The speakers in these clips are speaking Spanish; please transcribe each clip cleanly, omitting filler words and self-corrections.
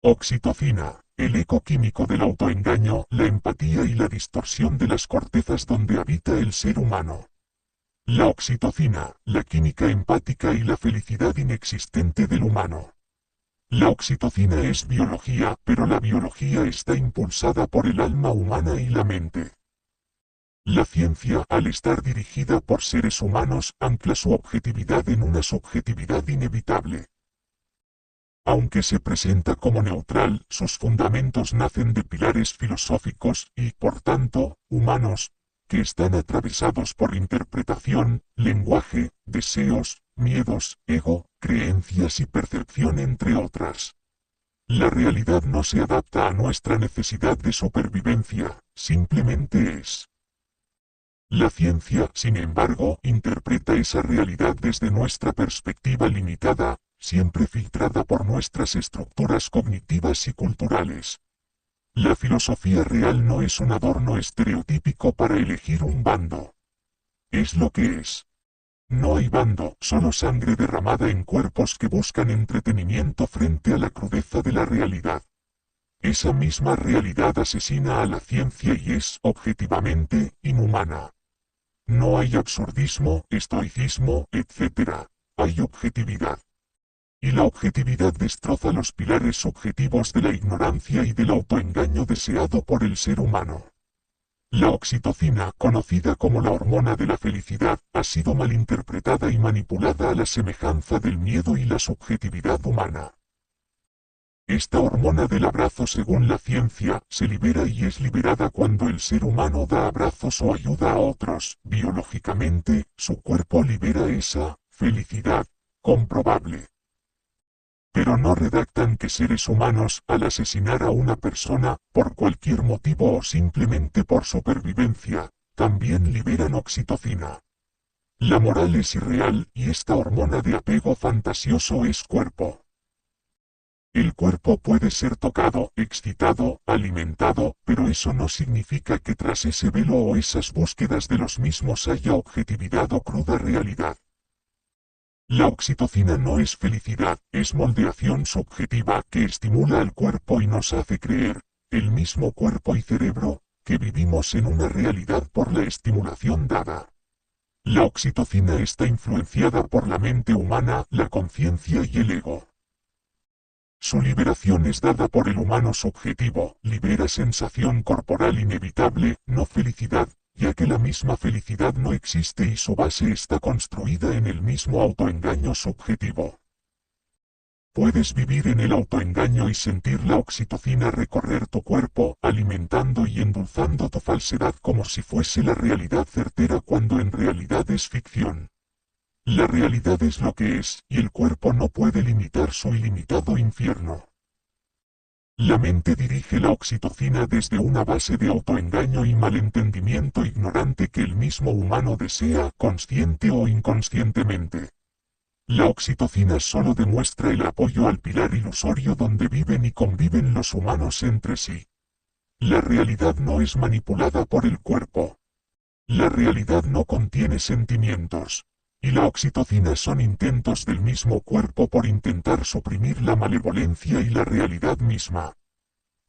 Oxitocina, el eco químico del autoengaño, la empatía y la distorsión de las cortezas donde habita el ser humano. La oxitocina, la química empática y la felicidad inexistente del humano. La oxitocina es biología, pero la biología está impulsada por el alma humana y la mente. La ciencia, al estar dirigida por seres humanos, ancla su objetividad en una subjetividad inevitable. Aunque se presenta como neutral, sus fundamentos nacen de pilares filosóficos y, por tanto, humanos, que están atravesados por interpretación, lenguaje, deseos, miedos, ego, creencias y percepción, entre otras. La realidad no se adapta a nuestra necesidad de supervivencia, simplemente es. La ciencia, sin embargo, interpreta esa realidad desde nuestra perspectiva limitada, siempre filtrada por nuestras estructuras cognitivas y culturales. La filosofía real no es un adorno estereotípico para elegir un bando. Es lo que es. No hay bando, solo sangre derramada en cuerpos que buscan entretenimiento frente a la crudeza de la realidad. Esa misma realidad asesina a la ciencia y es, objetivamente, inhumana. No hay absurdismo, estoicismo, etc. Hay objetividad. Y la objetividad destroza los pilares subjetivos de la ignorancia y del autoengaño deseado por el ser humano. La oxitocina, conocida como la hormona de la felicidad, ha sido malinterpretada y manipulada a la semejanza del miedo y la subjetividad humana. Esta hormona del abrazo, según la ciencia, se libera y es liberada cuando el ser humano da abrazos o ayuda a otros. Biológicamente, su cuerpo libera esa felicidad comprobable. Pero no redactan que seres humanos, al asesinar a una persona, por cualquier motivo o simplemente por supervivencia, también liberan oxitocina. La moral es irreal y esta hormona de apego fantasioso es cuerpo. El cuerpo puede ser tocado, excitado, alimentado, pero eso no significa que tras ese velo o esas búsquedas de los mismos haya objetividad o cruda realidad. La oxitocina no es felicidad, es moldeación subjetiva que estimula al cuerpo y nos hace creer, el mismo cuerpo y cerebro, que vivimos en una realidad por la estimulación dada. La oxitocina está influenciada por la mente humana, la conciencia y el ego. Su liberación es dada por el humano subjetivo, libera sensación corporal inevitable, no felicidad, ya que la misma felicidad no existe y su base está construida en el mismo autoengaño subjetivo. Puedes vivir en el autoengaño y sentir la oxitocina recorrer tu cuerpo, alimentando y endulzando tu falsedad como si fuese la realidad certera cuando en realidad es ficción. La realidad es lo que es, y el cuerpo no puede limitar su ilimitado infierno. La mente dirige la oxitocina desde una base de autoengaño y malentendimiento ignorante que el mismo humano desea, consciente o inconscientemente. La oxitocina solo demuestra el apoyo al pilar ilusorio donde viven y conviven los humanos entre sí. La realidad no es manipulada por el cuerpo. La realidad no contiene sentimientos. Y la oxitocina son intentos del mismo cuerpo por intentar suprimir la malevolencia y la realidad misma.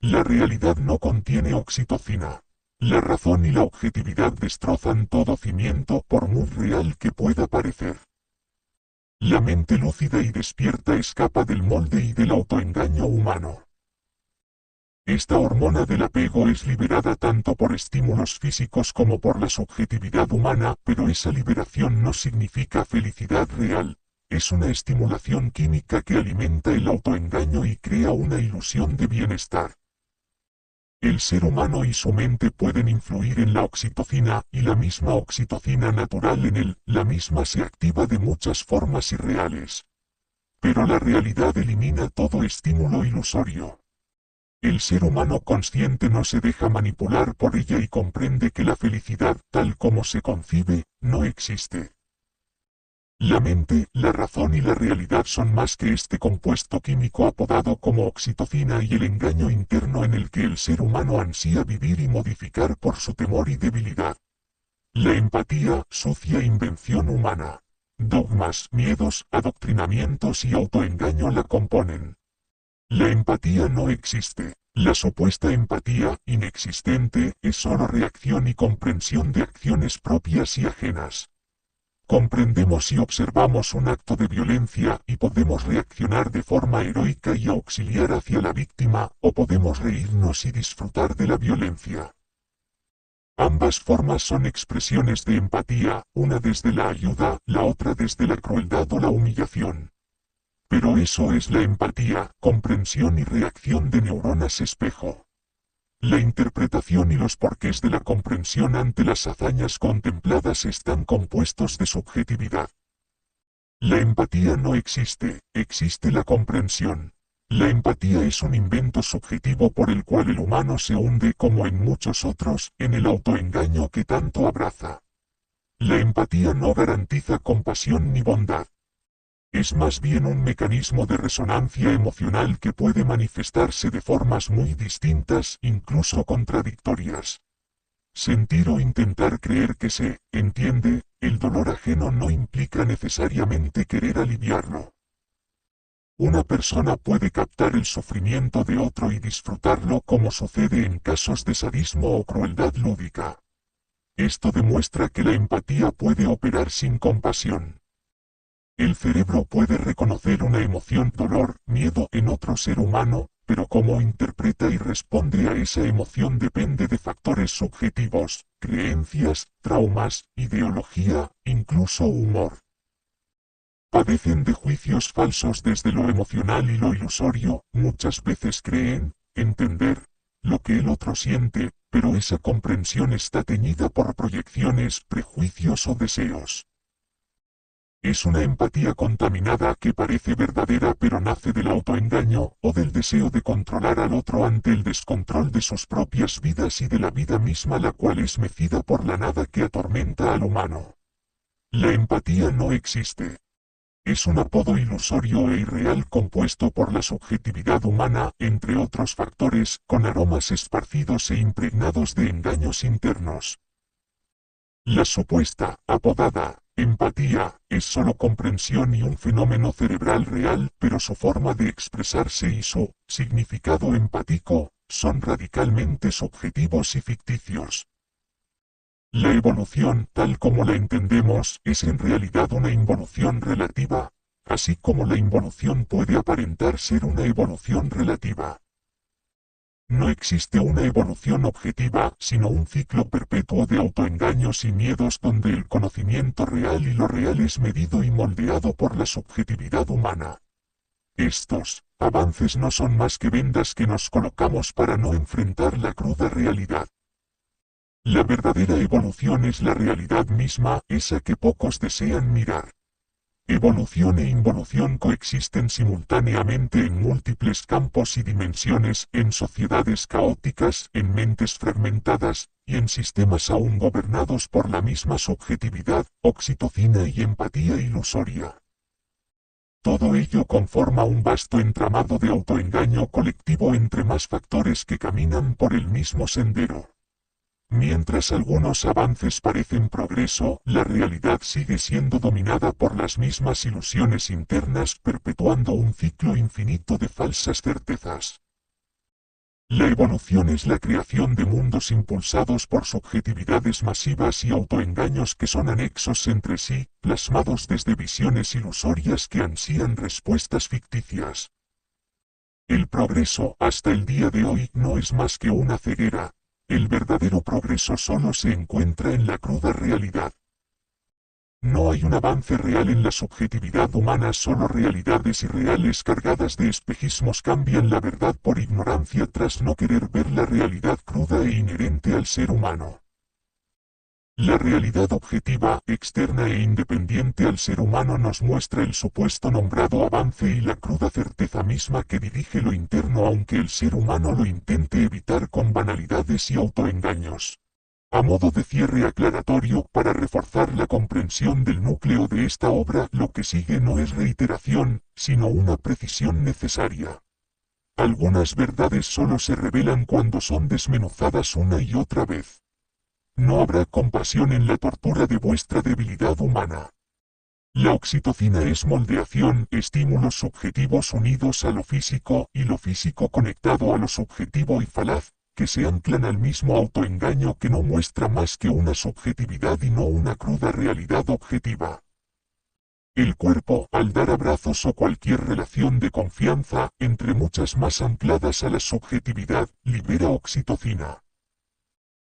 La realidad no contiene oxitocina. La razón y la objetividad destrozan todo cimiento por muy real que pueda parecer. La mente lúcida y despierta escapa del molde y del autoengaño humano. Esta hormona del apego es liberada tanto por estímulos físicos como por la subjetividad humana, pero esa liberación no significa felicidad real. Es una estimulación química que alimenta el autoengaño y crea una ilusión de bienestar. El ser humano y su mente pueden influir en la oxitocina, y la misma oxitocina natural en él, la misma se activa de muchas formas irreales. Pero la realidad elimina todo estímulo ilusorio. El ser humano consciente no se deja manipular por ella y comprende que la felicidad, tal como se concibe, no existe. La mente, la razón y la realidad son más que este compuesto químico apodado como oxitocina y el engaño interno en el que el ser humano ansía vivir y modificar por su temor y debilidad. La empatía, sucia invención humana. Dogmas, miedos, adoctrinamientos y autoengaño la componen. La empatía no existe. La supuesta empatía, inexistente, es solo reacción y comprensión de acciones propias y ajenas. Comprendemos y observamos un acto de violencia y podemos reaccionar de forma heroica y auxiliar hacia la víctima, o podemos reírnos y disfrutar de la violencia. Ambas formas son expresiones de empatía, una desde la ayuda, la otra desde la crueldad o la humillación. Pero eso es la empatía, comprensión y reacción de neuronas espejo. La interpretación y los porqués de la comprensión ante las hazañas contempladas están compuestos de subjetividad. La empatía no existe, existe la comprensión. La empatía es un invento subjetivo por el cual el humano se hunde como en muchos otros, en el autoengaño que tanto abraza. La empatía no garantiza compasión ni bondad. Es más bien un mecanismo de resonancia emocional que puede manifestarse de formas muy distintas, incluso contradictorias. Sentir o intentar creer que se entiende el dolor ajeno no implica necesariamente querer aliviarlo. Una persona puede captar el sufrimiento de otro y disfrutarlo como sucede en casos de sadismo o crueldad lúdica. Esto demuestra que la empatía puede operar sin compasión. El cerebro puede reconocer una emoción, dolor, miedo en otro ser humano, pero cómo interpreta y responde a esa emoción depende de factores subjetivos, creencias, traumas, ideología, incluso humor. Padecen de juicios falsos desde lo emocional y lo ilusorio, muchas veces creen entender lo que el otro siente, pero esa comprensión está teñida por proyecciones, prejuicios o deseos. Es una empatía contaminada que parece verdadera pero nace del autoengaño o del deseo de controlar al otro ante el descontrol de sus propias vidas y de la vida misma, la cual es mecida por la nada que atormenta al humano. La empatía no existe. Es un apodo ilusorio e irreal compuesto por la subjetividad humana, entre otros factores, con aromas esparcidos e impregnados de engaños internos. La supuesta, apodada, empatía, es solo comprensión y un fenómeno cerebral real, pero su forma de expresarse y su significado empático son radicalmente subjetivos y ficticios. La evolución, tal como la entendemos, es en realidad una involución relativa, así como la involución puede aparentar ser una evolución relativa. No existe una evolución objetiva, sino un ciclo perpetuo de autoengaños y miedos donde el conocimiento real y lo real es medido y moldeado por la subjetividad humana. Estos avances no son más que vendas que nos colocamos para no enfrentar la cruda realidad. La verdadera evolución es la realidad misma, esa que pocos desean mirar. Evolución e involución coexisten simultáneamente en múltiples campos y dimensiones, en sociedades caóticas, en mentes fragmentadas, y en sistemas aún gobernados por la misma subjetividad, oxitocina y empatía ilusoria. Todo ello conforma un vasto entramado de autoengaño colectivo entre más factores que caminan por el mismo sendero. Mientras algunos avances parecen progreso, la realidad sigue siendo dominada por las mismas ilusiones internas, perpetuando un ciclo infinito de falsas certezas. La evolución es la creación de mundos impulsados por subjetividades masivas y autoengaños que son anexos entre sí, plasmados desde visiones ilusorias que ansían respuestas ficticias. El progreso, hasta el día de hoy, no es más que una ceguera. El verdadero progreso solo se encuentra en la cruda realidad. No hay un avance real en la subjetividad humana, solo realidades irreales cargadas de espejismos cambian la verdad por ignorancia tras no querer ver la realidad cruda e inherente al ser humano. La realidad objetiva, externa e independiente al ser humano nos muestra el supuesto nombrado avance y la cruda certeza misma que dirige lo interno, aunque el ser humano lo intente evitar con banalidades y autoengaños. A modo de cierre aclaratorio, para reforzar la comprensión del núcleo de esta obra, lo que sigue no es reiteración, sino una precisión necesaria. Algunas verdades solo se revelan cuando son desmenuzadas una y otra vez. No habrá compasión en la tortura de vuestra debilidad humana. La oxitocina es moldeación, estímulos subjetivos unidos a lo físico y lo físico conectado a lo subjetivo y falaz, que se anclan al mismo autoengaño que no muestra más que una subjetividad y no una cruda realidad objetiva. El cuerpo, al dar abrazos o cualquier relación de confianza, entre muchas más ancladas a la subjetividad, libera oxitocina.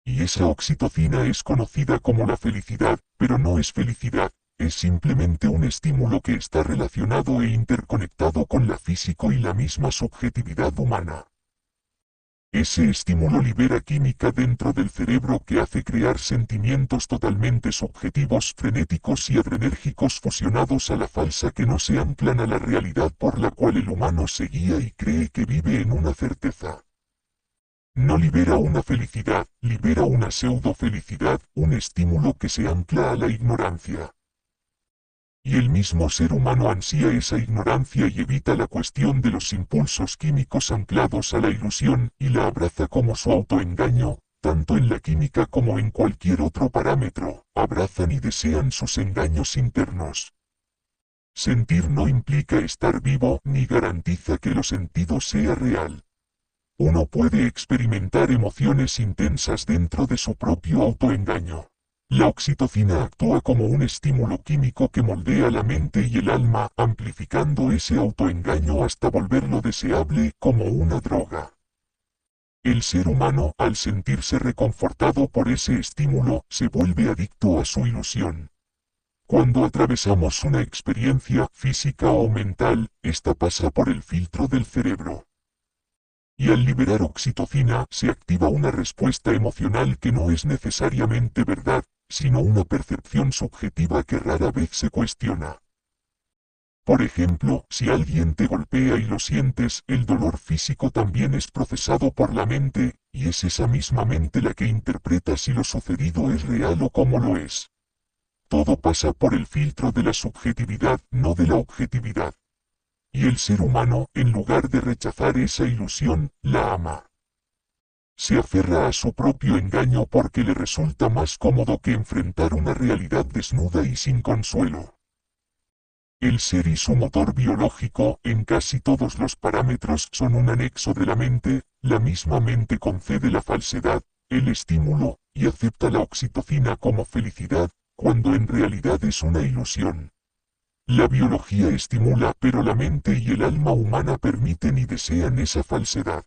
Y esa oxitocina es conocida como la felicidad, pero no es felicidad, es simplemente un estímulo que está relacionado e interconectado con la físico y la misma subjetividad humana. Ese estímulo libera química dentro del cerebro que hace crear sentimientos totalmente subjetivos, frenéticos y adrenérgicos fusionados a la falsa que no se anclan a la realidad por la cual el humano se guía y cree que vive en una certeza. No libera una felicidad, libera una pseudo-felicidad, un estímulo que se ancla a la ignorancia. Y el mismo ser humano ansía esa ignorancia y evita la cuestión de los impulsos químicos anclados a la ilusión y la abraza como su autoengaño, tanto en la química como en cualquier otro parámetro, abrazan y desean sus engaños internos. Sentir no implica estar vivo ni garantiza que lo sentido sea real. Uno puede experimentar emociones intensas dentro de su propio autoengaño. La oxitocina actúa como un estímulo químico que moldea la mente y el alma, amplificando ese autoengaño hasta volverlo deseable como una droga. El ser humano, al sentirse reconfortado por ese estímulo, se vuelve adicto a su ilusión. Cuando atravesamos una experiencia física o mental, esta pasa por el filtro del cerebro. Y al liberar oxitocina se activa una respuesta emocional que no es necesariamente verdad, sino una percepción subjetiva que rara vez se cuestiona. Por ejemplo, si alguien te golpea y lo sientes, el dolor físico también es procesado por la mente, y es esa misma mente la que interpreta si lo sucedido es real o cómo lo es. Todo pasa por el filtro de la subjetividad, no de la objetividad. Y el ser humano, en lugar de rechazar esa ilusión, la ama. Se aferra a su propio engaño porque le resulta más cómodo que enfrentar una realidad desnuda y sin consuelo. El ser y su motor biológico, en casi todos los parámetros, son un anexo de la misma mente concede la falsedad, el estímulo, y acepta la oxitocina como felicidad, cuando en realidad es una ilusión. La biología estimula, pero la mente y el alma humana permiten y desean esa falsedad.